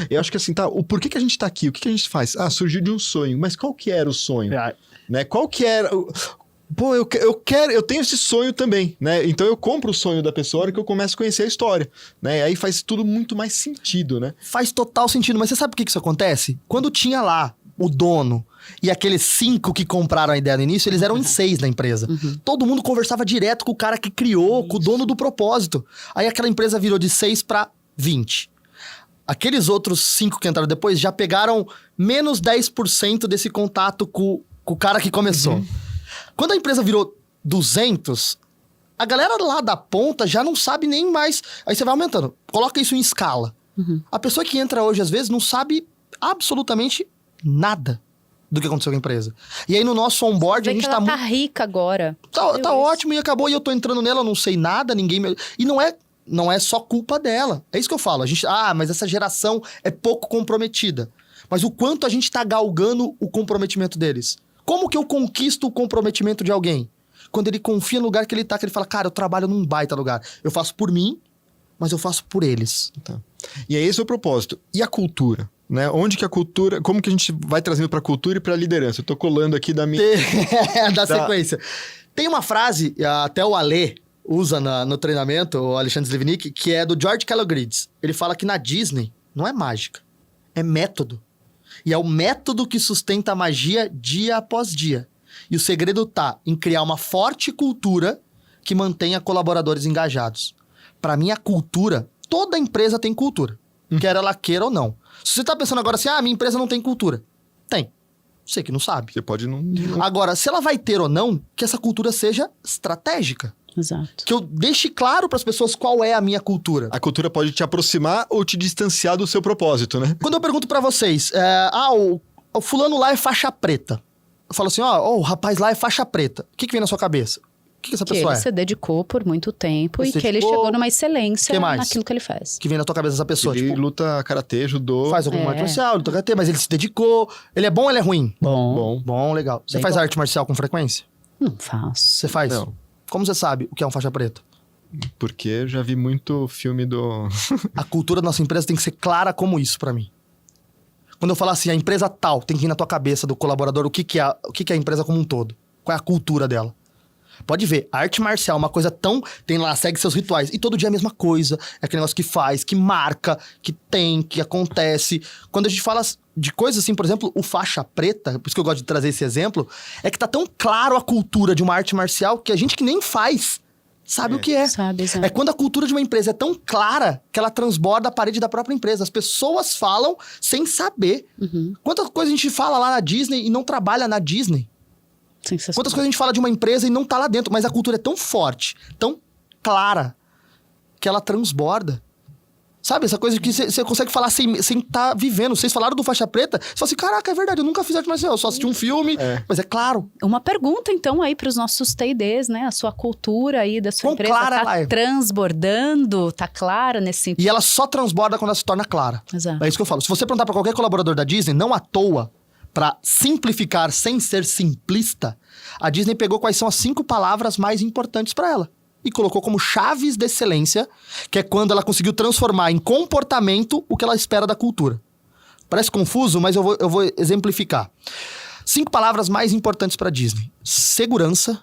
Eu acho que assim, o porquê que a gente tá aqui? O que a gente faz? Surgiu de um sonho. Mas qual que era o sonho? Né? Qual que era... Pô, eu tenho esse sonho também, né? Então eu compro o sonho da pessoa na hora que eu começo a conhecer a história, né? E aí faz tudo muito mais sentido, né? Faz total sentido, mas você sabe por que isso acontece? Quando tinha lá o dono e aqueles 5 que compraram a ideia no início, eles eram em 6 na empresa. Todo mundo conversava direto com o cara que criou, com o dono do propósito. Aí aquela empresa virou de 6 para 20. Aqueles outros 5 que entraram depois já pegaram menos 10% desse contato com o cara que começou. Quando a empresa virou 200, a galera lá da ponta já não sabe nem mais. Aí você vai aumentando. Coloca isso em escala. A pessoa que entra hoje, às vezes, não sabe absolutamente nada do que aconteceu com a empresa. E aí, no nosso onboard, a gente tá rica agora. Tá ótimo e acabou. E eu tô entrando nela, eu não sei nada, ninguém... E não é só culpa dela. É isso que eu falo. A gente, mas essa geração é pouco comprometida. Mas o quanto a gente tá galgando o comprometimento deles? Como que eu conquisto o comprometimento de alguém? Quando ele confia no lugar que ele tá, que ele fala, cara, eu trabalho num baita lugar. Eu faço por mim, mas eu faço por eles. Tá. E aí esse é o propósito. E a cultura? Né? Onde que a cultura... Como que a gente vai trazendo pra cultura e pra liderança? Eu tô colando aqui da minha... da sequência. Tem uma frase, até o Alê usa no treinamento, o Alexandre Slivnik, que é do George Calogridis. Ele fala que na Disney não é mágica, é método. E é o método que sustenta a magia dia após dia. E o segredo tá em criar uma forte cultura que mantenha colaboradores engajados. Para mim, a cultura... Toda empresa tem cultura. Quer ela queira ou não. Se você tá pensando agora assim, minha empresa não tem cultura. Tem. Você que não sabe. Você pode não... Agora, se ela vai ter ou não, que essa cultura seja estratégica. Exato. Que eu deixe claro para as pessoas qual é a minha cultura. A cultura pode te aproximar ou te distanciar do seu propósito, né? Quando eu pergunto para vocês, o fulano lá é faixa preta. Eu falo assim, o rapaz lá é faixa preta. O que vem na sua cabeça? O que essa pessoa é? Que ele se dedicou por muito tempo e que ele chegou numa excelência naquilo que ele faz. Que vem na tua cabeça essa pessoa? Ele luta karatê, judô. Faz alguma arte marcial, luta karatê, mas ele se dedicou. Ele é bom ou ele é ruim? Bom, legal. Você faz arte marcial com frequência? Não faço. Você faz? Não. Como você sabe o que é um faixa preta? Porque eu já vi muito filme do... A cultura da nossa empresa tem que ser clara como isso pra mim. Quando eu falar assim, a empresa tal, tem que ir na tua cabeça do colaborador o que é a empresa como um todo. Qual é a cultura dela. Pode ver, a arte marcial é uma coisa tão... Tem lá, segue seus rituais. E todo dia é a mesma coisa. É aquele negócio que faz, que marca, que tem, que acontece. Quando a gente fala de coisas assim, por exemplo, o faixa preta, por isso que eu gosto de trazer esse exemplo, é que tá tão claro a cultura de uma arte marcial que a gente que nem faz sabe o que é. Sabe, exato. É quando a cultura de uma empresa é tão clara que ela transborda a parede da própria empresa. As pessoas falam sem saber. Quantas coisas a gente fala lá na Disney e não trabalha na Disney? Sensacional. Quantas coisas a gente fala de uma empresa e não tá lá dentro, mas a cultura é tão forte, tão clara, que ela transborda. Sabe, essa coisa que você consegue falar sem tá vivendo. Vocês falaram do faixa preta, você fala assim, caraca, é verdade, eu nunca fiz arte marcial, eu só assisti um filme, mas é claro. Uma pergunta, então, aí pros nossos T&Ds, né? A sua cultura aí da sua Quão empresa clara tá ela é? Transbordando, tá clara nesse sentido? E ela só transborda quando ela se torna clara. Exato. É isso que eu falo. Se você perguntar pra qualquer colaborador da Disney, não à toa, pra simplificar sem ser simplista, a Disney pegou quais são as 5 palavras mais importantes pra ela. E colocou como chaves de excelência, que é quando ela conseguiu transformar em comportamento o que ela espera da cultura. Parece confuso, mas eu vou exemplificar. 5 palavras mais importantes pra Disney: segurança,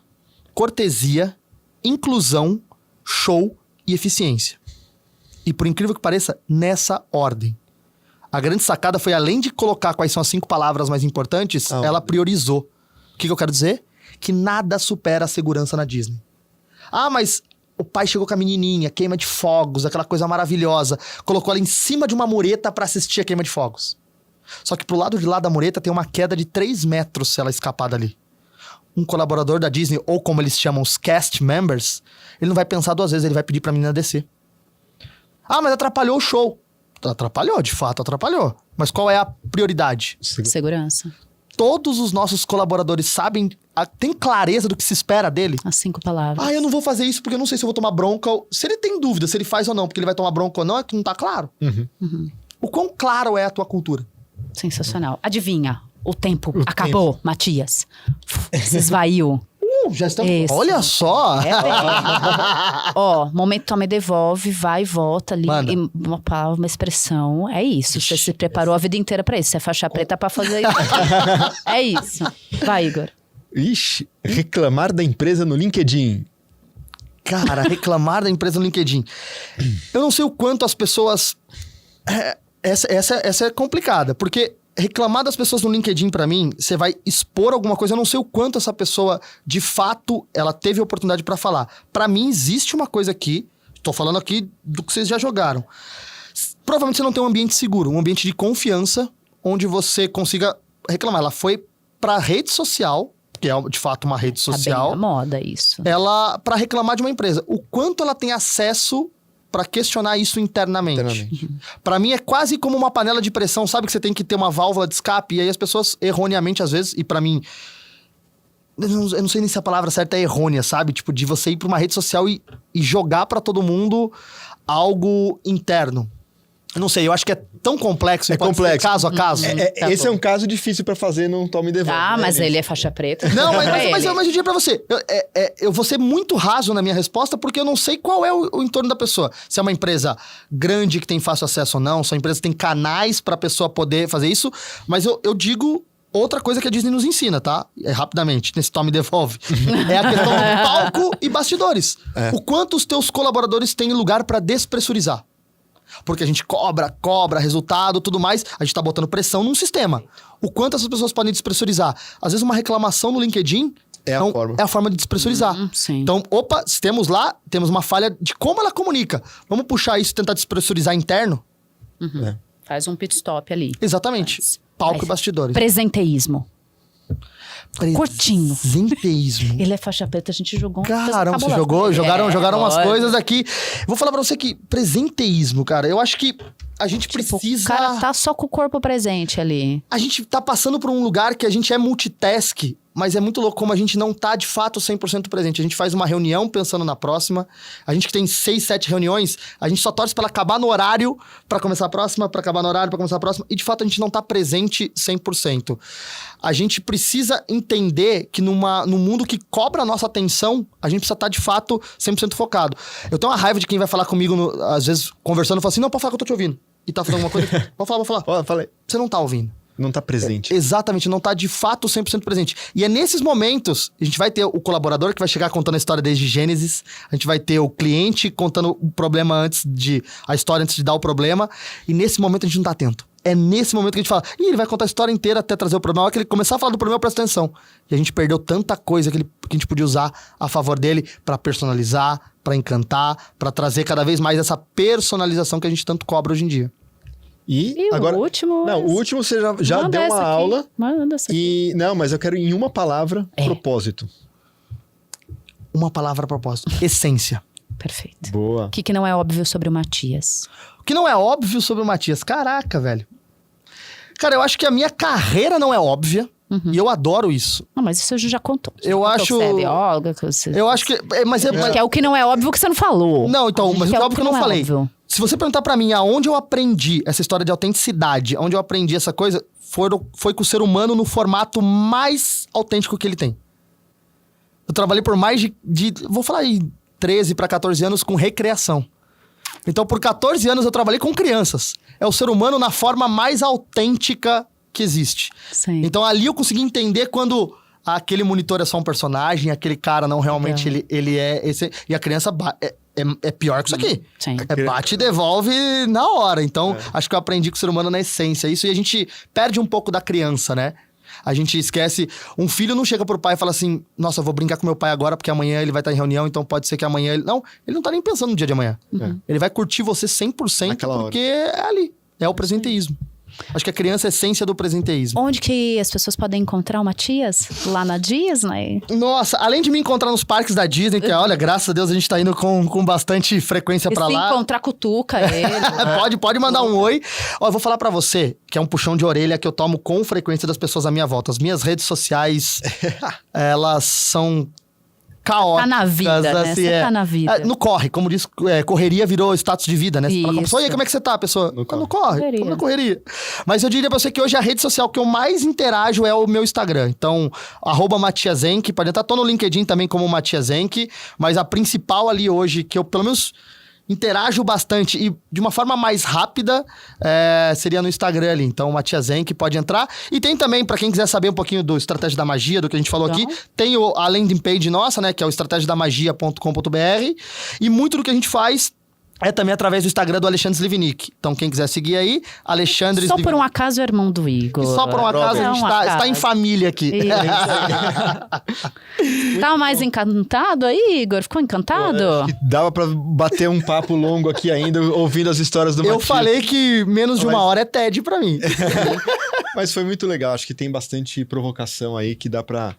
cortesia, inclusão, show e eficiência. E por incrível que pareça, nessa ordem. A grande sacada foi, além de colocar quais são as 5 palavras mais importantes, ela priorizou. O que eu quero dizer? Que nada supera a segurança na Disney. Ah, mas o pai chegou com a menininha, queima de fogos, aquela coisa maravilhosa. Colocou ela em cima de uma mureta pra assistir a queima de fogos. Só que pro lado de lá da mureta tem uma queda de 3 metros se ela escapar dali. Um colaborador da Disney, ou como eles chamam os cast members, ele não vai pensar 2 vezes, ele vai pedir pra menina descer. Ah, mas atrapalhou o show. Atrapalhou, de fato atrapalhou. Mas qual é a prioridade? Segurança. Todos os nossos colaboradores sabem, tem clareza do que se espera dele. As 5 palavras. Ah, eu não vou fazer isso porque eu não sei se eu vou tomar bronca. Se ele tem dúvida se ele faz ou não, porque ele vai tomar bronca ou não, é que não tá claro. O quão claro é a tua cultura? Sensacional. Adivinha, o tempo acabou, Matias. Se esvaiu. Já estamos... Isso. Olha só! Ó, momento toma e devolve, vai e volta ali. Manda. E uma palavra, uma expressão. É isso. Você se preparou a vida inteira pra isso. Você é faixa preta pra fazer isso. É isso. Vai, Igor. Ixi, reclamar da empresa no LinkedIn. Cara, reclamar da empresa no LinkedIn. Eu não sei o quanto as pessoas... Essa é complicada, porque reclamar das pessoas no LinkedIn, pra mim, você vai expor alguma coisa, eu não sei o quanto essa pessoa, de fato, ela teve a oportunidade pra falar. Pra mim, existe uma coisa aqui, tô falando aqui do que vocês já jogaram. Provavelmente você não tem um ambiente seguro, um ambiente de confiança, onde você consiga reclamar. Ela foi pra rede social, que é de fato uma rede social. Tá bem na moda isso. Ela, pra reclamar de uma empresa. O quanto ela tem acesso pra questionar isso internamente. Pra mim é quase como uma panela de pressão, sabe que você tem que ter uma válvula de escape, e aí as pessoas erroneamente às vezes, e pra mim, eu não sei nem se a palavra certa é errônea, sabe? Tipo, de você ir pra uma rede social e jogar pra todo mundo algo interno. Eu não sei, eu acho que é tão complexo. É pode ser complexo. caso a caso. Esse é um caso difícil pra fazer no Toma e Devolve. Ah, né, mas gente? ele é faixa preta. Não, mas ele. eu diria pra você, eu vou ser muito raso na minha resposta, porque eu não sei qual é o entorno da pessoa. Se é uma empresa grande que tem fácil acesso ou não, se é uma empresa que tem canais pra pessoa poder fazer isso, mas eu digo outra coisa que a Disney nos ensina, tá? Rapidamente, nesse Toma e Devolve. É a questão do palco e bastidores. O quanto os teus colaboradores têm lugar pra despressurizar. Porque a gente cobra resultado, tudo mais. A gente tá botando pressão num sistema. O quanto essas pessoas podem despressurizar? Às vezes uma reclamação no LinkedIn é a forma de despressurizar. Sim. Então, se temos lá, temos uma falha de como ela comunica. Vamos puxar isso e tentar despressurizar interno? Faz um pit stop ali. Exatamente. Palco e bastidores. Presenteísmo. Curtinho. Presenteísmo. Ele é faixa preta, a gente jogou uma coisa Caramba, você cabulosa. jogaram umas olha. coisas aqui. Vou falar pra você que presenteísmo, cara, eu acho que a gente precisa... O cara tá só com o corpo presente ali. A gente tá passando por um lugar que a gente é multitask, mas é muito louco como a gente não tá, de fato, 100% presente. A gente faz uma reunião pensando na próxima. A gente que tem 6, 7 reuniões, a gente só torce pra ela acabar no horário, pra começar a próxima, pra acabar no horário, pra começar a próxima. E, de fato, a gente não tá presente 100%. A gente precisa entender que num mundo que cobra a nossa atenção, a gente precisa estar, de fato, 100% focado. Eu tenho uma raiva de quem vai falar comigo, às vezes, conversando, e fala assim, não, pode falar que eu tô te ouvindo. E tá falando alguma coisa. Pode falar. Ó, falei. Você não tá ouvindo. Não tá presente. Exatamente, não tá de fato 100% presente. E é nesses momentos, a gente vai ter o colaborador que vai chegar contando a história desde Gênesis, a gente vai ter o cliente contando o problema a história antes de dar o problema, e nesse momento a gente não tá atento. É nesse momento que a gente fala, ele vai contar a história inteira até trazer o problema. Na hora que ele começar a falar do problema, presta atenção. E a gente perdeu tanta coisa que a gente podia usar a favor dele pra personalizar, pra encantar, pra trazer cada vez mais essa personalização que a gente tanto cobra hoje em dia. E agora, o último... Não, o último você já deu uma aula. Manda essa aqui. Não, mas eu quero em uma palavra, propósito. Uma palavra propósito. Essência. Perfeito. Boa. O que não é óbvio sobre o Matias? O que não é óbvio sobre o Matias? Caraca, velho. Cara, eu acho que a minha carreira não é óbvia. E eu adoro isso. Não, mas isso a gente já contou. Eu acho... Você é bióloga, que você... Eu acho que... Mas Que é o que não é óbvio que você não falou. Não, então, mas é óbvio que eu não falei. Óbvio. Se você perguntar pra mim aonde eu aprendi essa história de autenticidade, onde eu aprendi essa coisa, foi com o ser humano no formato mais autêntico que ele tem. Eu trabalhei por mais vou falar aí, 13 para 14 anos com recreação. Então, por 14 anos eu trabalhei com crianças. É o ser humano na forma mais autêntica que existe. Sim. Então, ali eu consegui entender quando aquele monitor é só um personagem, aquele cara não realmente ele é esse. E a criança é pior que isso aqui. Sim. Bate e devolve na hora. Então, acho que eu aprendi com o ser humano na essência. Isso, e a gente perde um pouco da criança, né? A gente esquece... Um filho não chega pro pai e fala assim, nossa, eu vou brincar com meu pai agora porque amanhã ele vai estar em reunião, então pode ser que amanhã ele... Não, ele não tá nem pensando no dia de amanhã. Ele vai curtir você 100% Naquela porque é ali. É o presenteísmo. Acho que a criança é a essência do presenteísmo. Onde que as pessoas podem encontrar o Matias? Lá na Disney? Nossa, além de me encontrar nos parques da Disney, que olha, graças a Deus a gente tá indo com bastante frequência pra lá. Se encontrar cutuca ele. Pode mandar um oi. Ó, eu vou falar pra você, que é um puxão de orelha que eu tomo com frequência das pessoas à minha volta. As minhas redes sociais, elas são... caóticas, Tá na vida, né? assim, Você tá na vida. No corre, como diz, correria virou status de vida, né? Você fala com a pessoa, e aí, Isso. como é que você tá, pessoa? No corre. Correria. Tô na correria. Mas eu diria pra você que hoje a rede social que eu mais interajo é o meu Instagram. Então, @Matias_Enck, pode entrar, tô no LinkedIn também como Matias Enck, mas a principal ali hoje, que eu pelo menos interajo bastante e de uma forma mais rápida, seria no Instagram ali. Então, Matias Enck pode entrar. E tem também, pra quem quiser saber um pouquinho do Estratégia da Magia, do que a gente falou aqui, tem a landing page nossa, né? Que é o estrategiadamagia.com.br. E muito do que a gente faz é também através do Instagram do Alexandre Slivnik. Então, quem quiser seguir aí, Alexandre Só Slivnik. por um acaso é irmão do Igor. E só por um acaso a gente está em família aqui. Tá mais encantado aí, Igor? Ficou encantado? Acho que dava pra bater um papo longo aqui ainda, ouvindo as histórias do Eu Matias. falei que menos de uma hora é TED pra mim. Mas foi muito legal, acho que tem bastante provocação aí que dá pra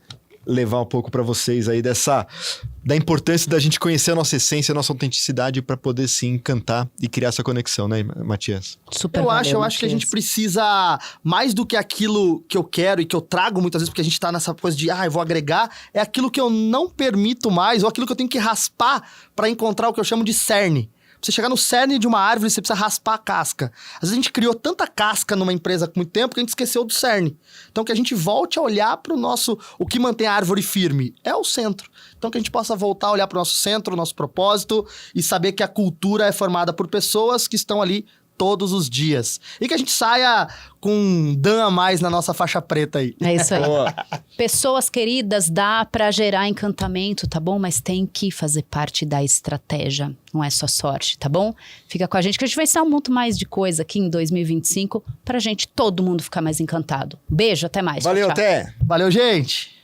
levar um pouco pra vocês aí da importância da gente conhecer a nossa essência, a nossa autenticidade pra poder se encantar e criar essa conexão, né, Matias? Super Eu valeu, acho que a gente Matias. precisa, mais do que aquilo que eu quero e que eu trago muitas vezes, porque a gente tá nessa coisa de, eu vou agregar, é aquilo que eu não permito mais, ou aquilo que eu tenho que raspar pra encontrar o que eu chamo de cerne. Pra você chegar no cerne de uma árvore, você precisa raspar a casca. Às vezes a gente criou tanta casca numa empresa com muito tempo que a gente esqueceu do cerne. Então que a gente volte a olhar para o que mantém a árvore firme é o centro. Então que a gente possa voltar a olhar para o nosso centro, o nosso propósito e saber que a cultura é formada por pessoas que estão ali todos os dias. E que a gente saia com um dan a mais na nossa faixa preta aí. É isso aí. Boa. Pessoas queridas, dá pra gerar encantamento, tá bom? Mas tem que fazer parte da estratégia. Não é só sorte, tá bom? Fica com a gente que a gente vai ensinar muito mais de coisa aqui em 2025 pra gente todo mundo ficar mais encantado. Beijo, até mais. Valeu, Tchau, tchau. até! Valeu, gente!